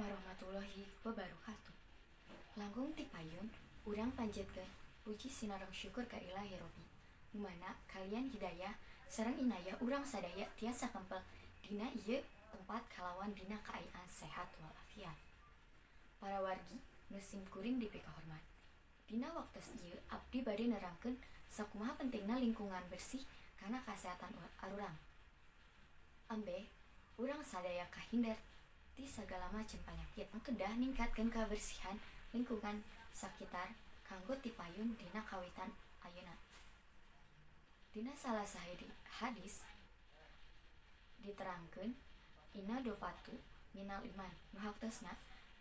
warahmatullahi wabarakatuh. Langkung ti payun, urang panjatkeun puji sinareng syukur ka Ilahi Robbi. Numana kalian hidayah sareng inayah urang sadaya tiasa kempel dina ieu tempat kalawan dina kaayaan sehat walafiat. Para wargi nu simkuring dipika hormat. Dina waktos ieu abdi bade nerangkeun sakumaha pentingna lingkungan bersih kana kasehatan arurang. Ambe urang sadaya kahindar ti sagala macem panyakit kedah ningkatkeun kabersihan lingkungan sakitar kanggo ti payun dina kawitan ayeuna. Dina salah sahiji hadis diterangkeun inna dofatu minal iman, nu haktosna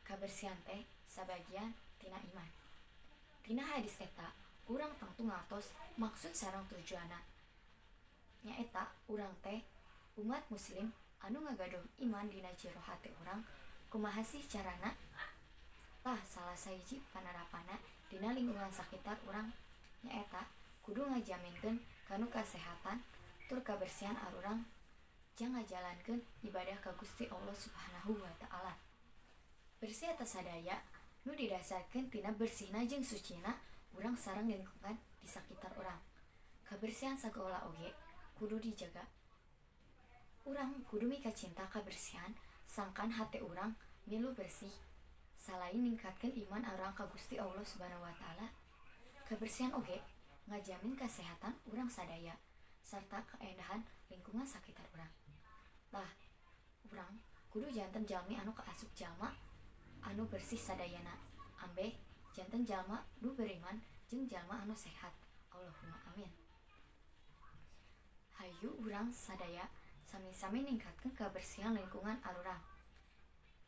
kabersihan teh sabagian tina iman. Tina hadis eta urang tangtu ngatos maksud sareng tujuanna nyaeta urang teh umat muslim anu ngagaduh iman dina jero hate urang. Kumaha sih carana? Tah salah sahiji panerapanna dina lingkungan sakitar urang nyaeta kudu ngajaminkeun kanu kasehatan tur kabersihan arurang jang ngajalankeun ibadah ka Gusti Allah Subhanahu wa taala. Bersih eta sadaya nu didasarkeun tina bersihna jeung sucina urang sareng lingkungan di sakitar urang. Kabersihan sagola oge kudu dijaga. Urang kudu mika cinta kabersihan sangkan hate urang milu bersih. Salain ningkatkeun iman urang ka Gusti Allah Subhanahu wa taala, kabersihan oge ngajamin kasehatan urang sadaya sarta kaendahan lingkungan sakitar urang. Tah urang kudu janten jalmi anu kaasup jalma anu bersih sadayana. Ambe janten jalma nu beriman jeung jalma anu sehat. Allahumma amin. Hayu urang sadaya sami-sami ningkatkeun kabersihan lingkungan arurang.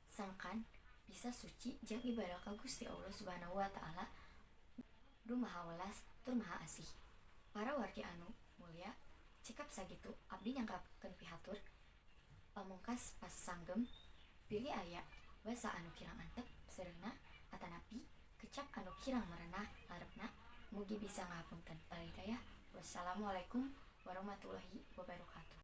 Sangkan bisa suci jeung ibadah ka Gusti Allah Subhanahu wa taala nu maha welas tur maha asih. Para wargi anu mulia, cekap sagitu abdi nyangkakeun pihatur. Pamungkas pas sanggem pilih aya basa anu kirang antep serenna atanapi kecap anu kirang merenah larepna mugi bisa ngapunten. Wassalamualaikum warahmatullahi wabarakatuh.